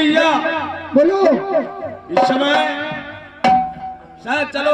भैया बोलो। इस समय शायद चलो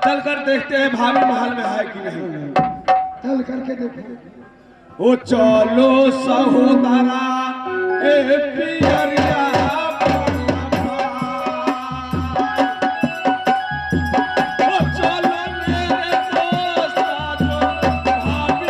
चल कर देखते हैं भाभी महल में है कि नहीं। चल करके देखो। ओ चलो सहोदरा ए पियरिया ओ चलो मेरे दोस्त भाभी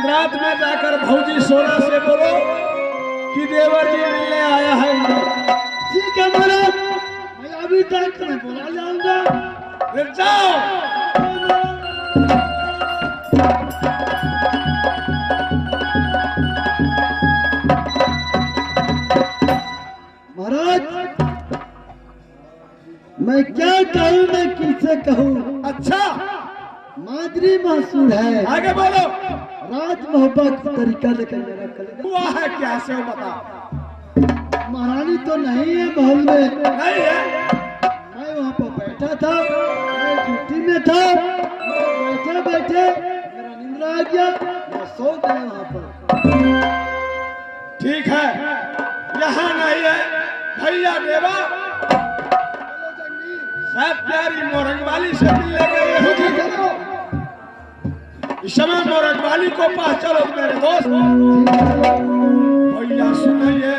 रात में जाकर भौजी सोना से बोलो कि देवर जी मिलने आया है उधर। ठीक है महाराज, मैं अभी तक मैं बुला जाऊंगा। फिर जाओ। महाराज मैं क्या कहूँ, मैं किससे कहूँ। अच्छा मादरी महसूर है। आगे बोलो। राज मोहब्बत का तरीका लेकर मेरा कलेजा हुआ है क्या से वो बता। महारानी तो नहीं है महल में। नहीं है। मैं वहाँ पर बैठा था, मैं ड्यूटी में था, बैठे बैठे मेरा नींद आ गया, मैं सो गया वहाँ पर। ठीक है, यहाँ नहीं है भैया देवा शायद प्यारी मोरंग वाली से मिलने गए हो। इस समय मोरंग वाली को पहचानो मेरे दोस्त। भैया सुनिए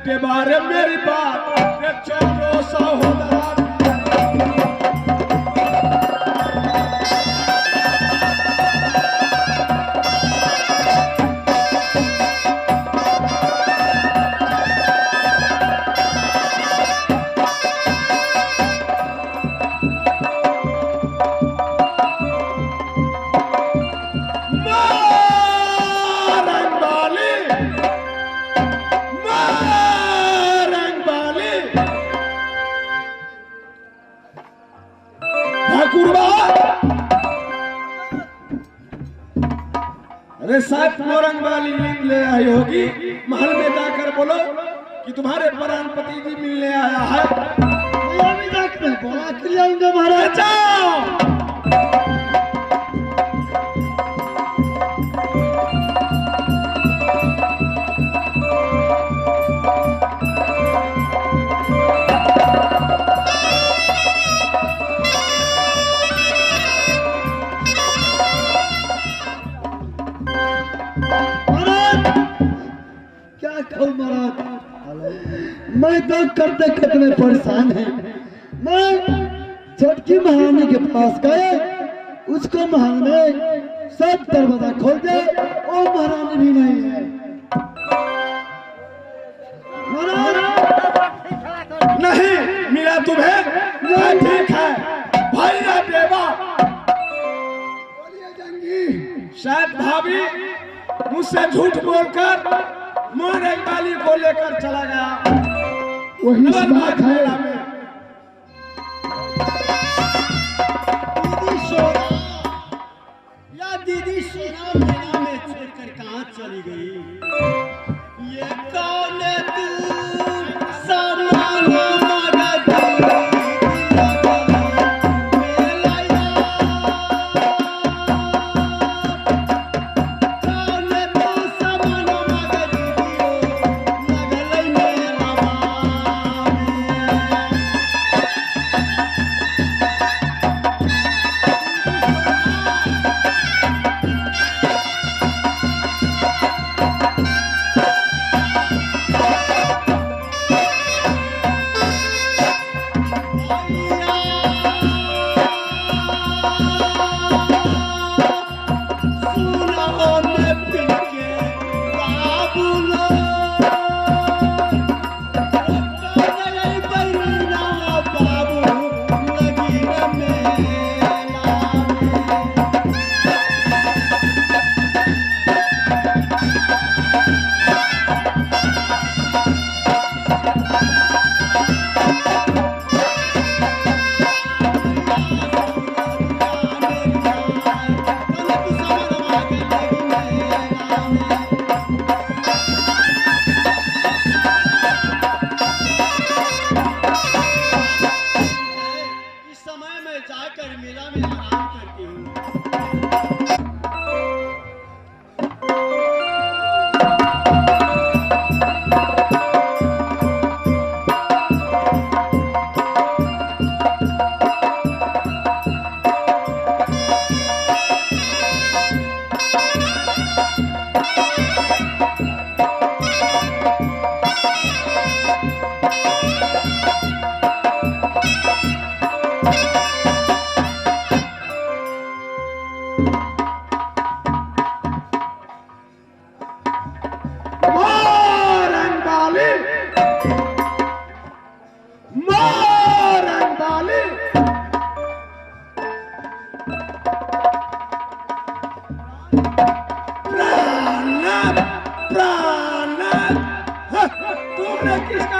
के बारे में मेरी बात। ये चलो सहोदरा अरे साथ मोरंग वाली नींद ले आई होगी। महल में जाकर बोलो कि तुम्हारे प्राणपति जी मिलने आया है। मैं अभी तक मैं बुला के लाऊंगा महाराज। जाओ। मैं तो करते करते में परेशान है। मैं छोटकी महारानी के पास गए, उसको महल में सब दरवाजा खोल दे, वो महारानी भी नहीं है। नहीं मिला तुम्हें? ठीक है भैया देवा। शायद भाभी मुझसे झूठ बोलकर मोरंग वाली को लेकर चला गया। वही बात है। दीदी सोना या दीदी सोना मेला में छोड़कर कहाँ चली गई? ये कौन है तू सामान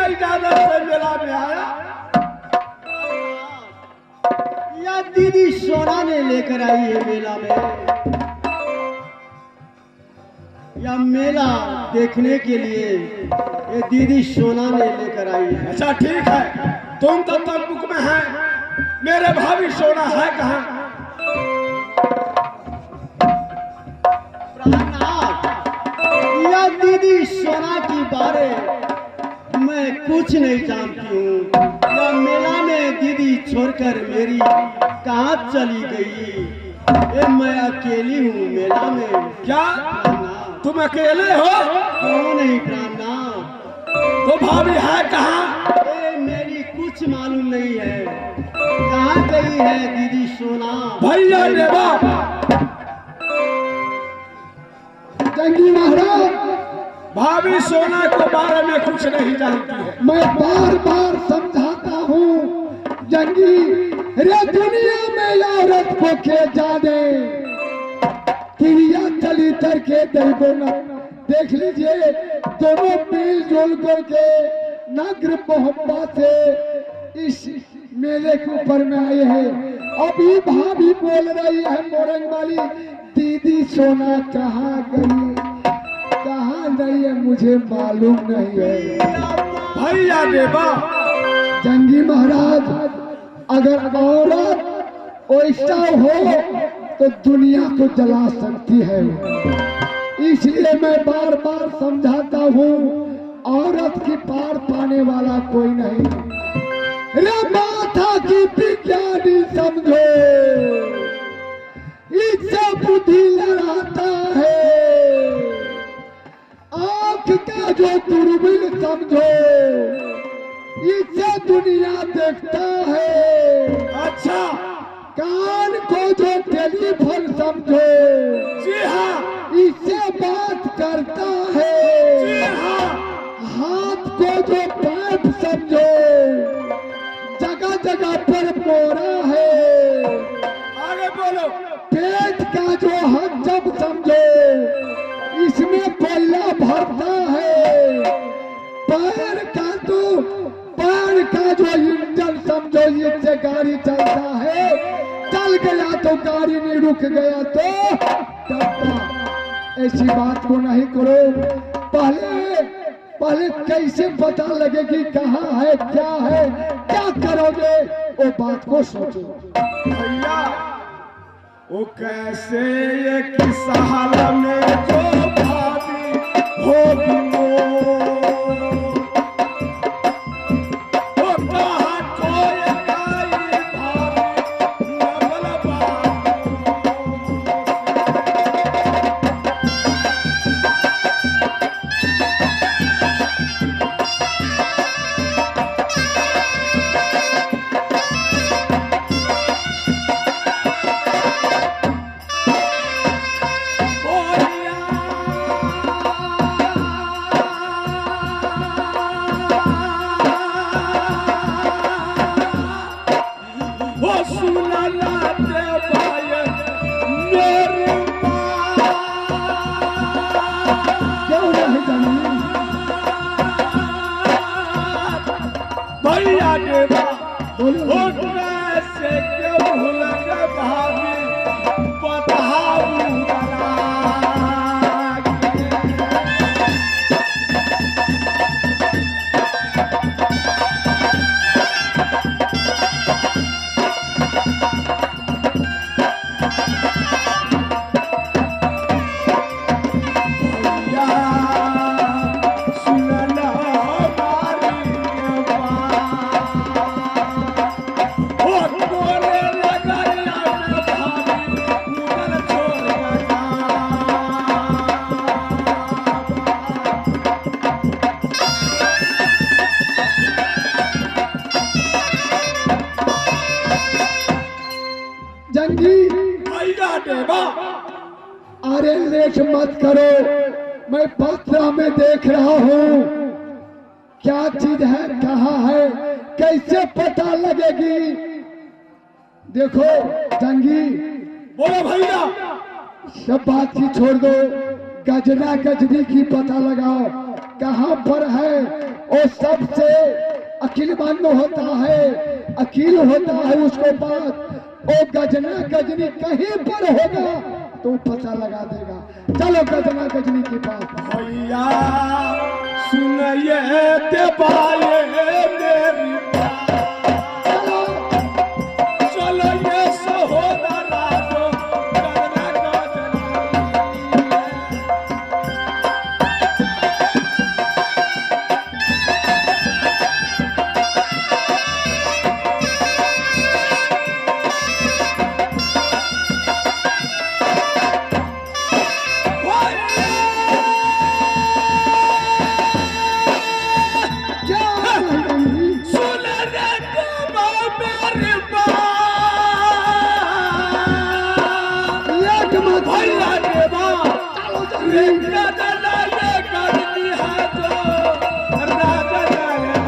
इजाजत से मेला में आया? या दीदी सोना ने लेकर आई है मेला में, या मेला देखने के लिए ये दीदी सोना ने लेकर आई है? अच्छा ठीक है, तुम तो तंबुक में है, मेरे भाभी सोना है कहाँ? प्राणनाथ, या दीदी सोना की बारे मैं कुछ नहीं जानती हूँ। या मेला में दीदी छोड़कर मेरी कहाँ चली गई? ये मैं अकेली हूँ मेला में। क्या प्राणनाथ, तुम अकेले हो? क्यों नहीं प्राणनाथ? तो भाभी है कहाँ? ए, मेरी कुछ मालूम नहीं है, कहाँ गई है दीदी सोना? भैया देवा, जंगी महाराज, भाभी सोना के बारे में कुछ नहीं जानती है। मैं बार बार समझाता हूँ जंगी, रे दुनिया में औरत को के जाने क्रिया चली करके देखो ना। देख लीजिए, दोनों मिलजुल करके नग्र मोहब्बत से इस मेले के ऊपर में आए हैं। अभी भाभी बोल रही है मोरंग वाली, दीदी सोना कहाँ गई, कहाँ गई है मुझे मालूम नहीं है। भैया देवा, जंगी महाराज, अगर औरत वैसा हो तो दुनिया को जला सकती है, इसलिए मैं बार बार समझाता हूँ, औरत की पार पाने वाला कोई नहीं। रे माथा की विज्ञानी समझो, इससे बुद्धि लड़ाता है। आँख का जो दूरबीन समझो, इससे दुनिया देखता है। अच्छा, कान को जो टेलीफोन समझो, जी हाँ, इससे बात करता है। जी हाँ, हाथ को जो पाइप समझो, जगह जगह पर मोरा है। आगे बोलो। पेट का जो हजम समझो, इसमें कोयला भरता है। पैर का जो इंजन समझो, इससे गाड़ी चलता है। चल गया तो गाड़ी नहीं, रुक गया तो डब्बा। ऐसी बात को नहीं करो। पहले कैसे पता लगेगी कहाँ है, क्या करोगे, वो बात को सोचो। भैया, वो कैसे ये किस्सा हाल में जो भाभी होगी वो कहाँ खोए गई भाभी नवल भैया देवा, वो कैसे क्यों भूल गए भाभी बताओ जरा। अरे लेट मत करो, मैं पत्रा में देख रहा हूँ क्या चीज है, कहाँ है, कैसे पता लगेगी। देखो जंगी, बोलो भैया। सब बात की छोड़ दो, गजना गजनी की पता लगाओ, कहाँ पर है और सबसे अकिलमंद होता है, अकील होता है उसको बात। ओ गजना गजनी कहीं पर होगा तो पता लगा देगा। चलो गजना गजनी की बात। भैया सुनिए ते बाये मेरी बात, चलो चलो ये सहोदरा जो करना गजनी क्या गजनी? सुन रे मेरी बात, एक मत भैया रे बात, चलो रे जल्दी। गजना ये करनी है जो राजा लगना।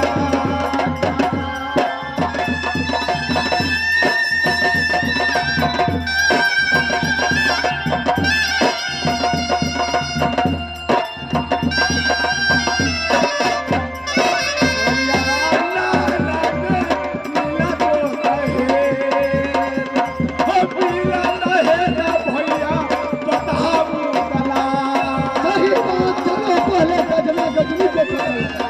सही बात। चलो पहले गजना गजनी को पता लगा।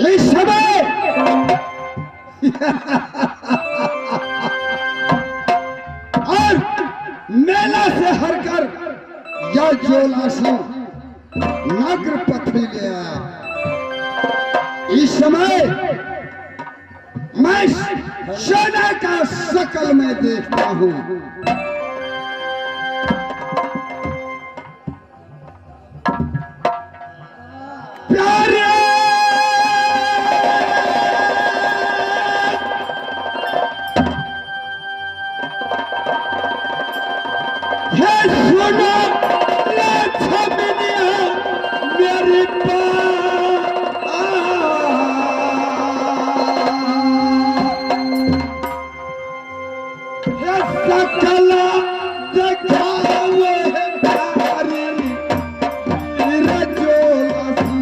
इस समय और मेला से हरकर यह जोलासी नगर पथ में ले आया। इस समय मैं सेना का शकल में देखता हूँ। प्यारे हे सुनो ये छबिनिया मेरी ये सकला दिखाए हुए हैं प्यारी मेरे जोलासी।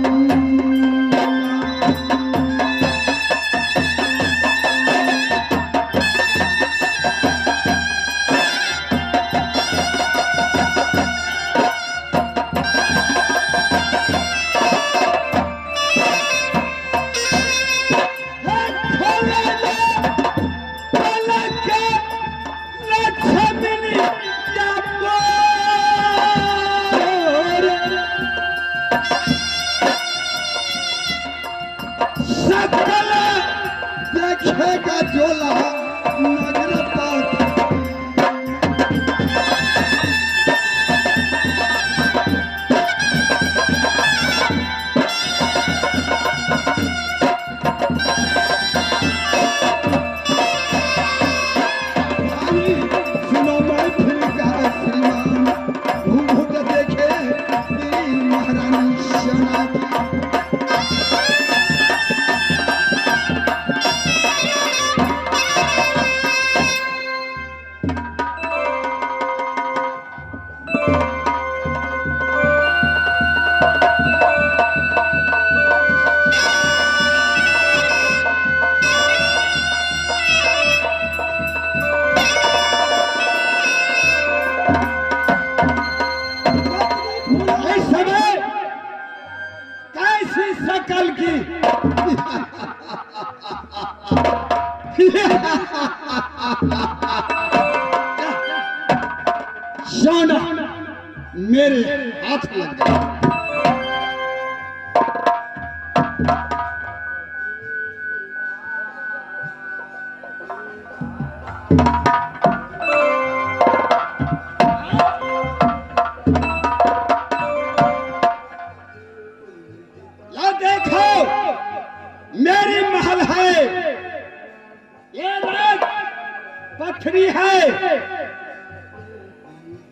देखेगा जोला नगर पथ। सुनो मैं फिर का श्रीमान घूम घूम देखे मेरी महारानी सोना की। इस समय कैसी शकल की सोना मेरे हाथ लग गया।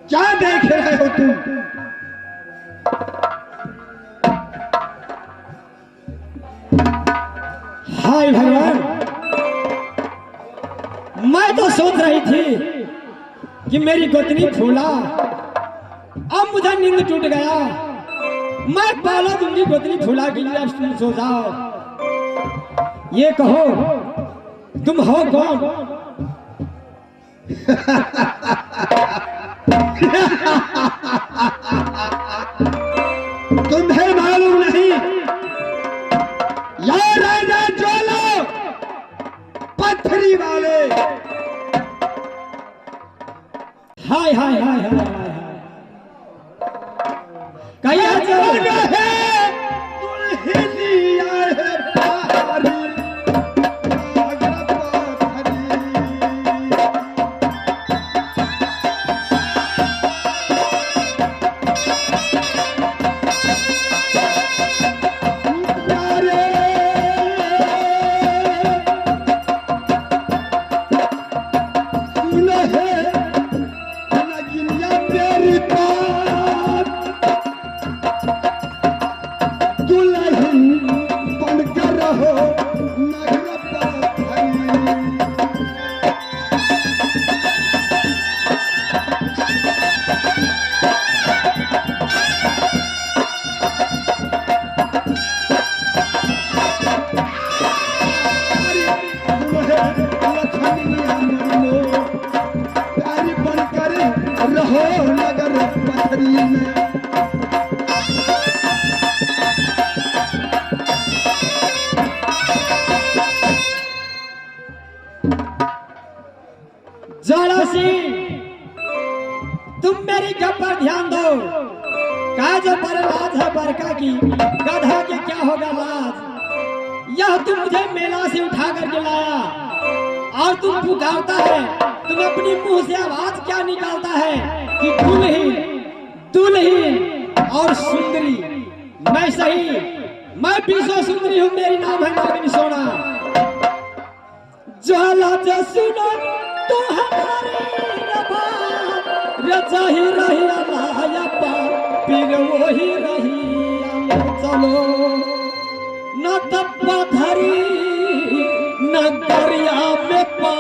क्या देख रहे हो तुम? हाय भगवान, मैं तो सोच रही थी कि मेरी गोतनी फूला, अब मुझे नींद टूट गया। मैं पाला दूंगी गोतनी फूला के लिए। अब तुम सो जाओ। ये कहो तुम हो कौन? तुम्हें मालूम नहीं, या राजा जोलो पत्थरी वाले। हाय हाय हाय हाय हाय हाय, कहिया दुल्हनिया है प्यारी, नागर पत्थरी। प्यारे दुल्हे नगिनिया तेरी बात, दुल्हन बनकर रहो नगर पत्थरी। दुल्हे लखनिया मनो, प्यारी बनकर रहो नगर पत्थरी में। जोड़ा सिंह, तुम मेरी गप पर ध्यान दो। का जो पर लाज है बरका की, गधा के क्या होगा लाज। यह तुम मुझे मेला से उठा करके लाया और तुम पुकारता है। तुम अपनी मुंह से आवाज क्या निकालता है कि दुल्हीन दुल्हीन और सुंदरी। मैं सही, मैं विश्व सुंदरी हूँ। मेरी नाम है नागिन सोना। ज्वाला जो सुनो तो हमारी रजा ही रही अलायपा, फिर वही रही चलो न तप्पा धरी न दरिया में पा।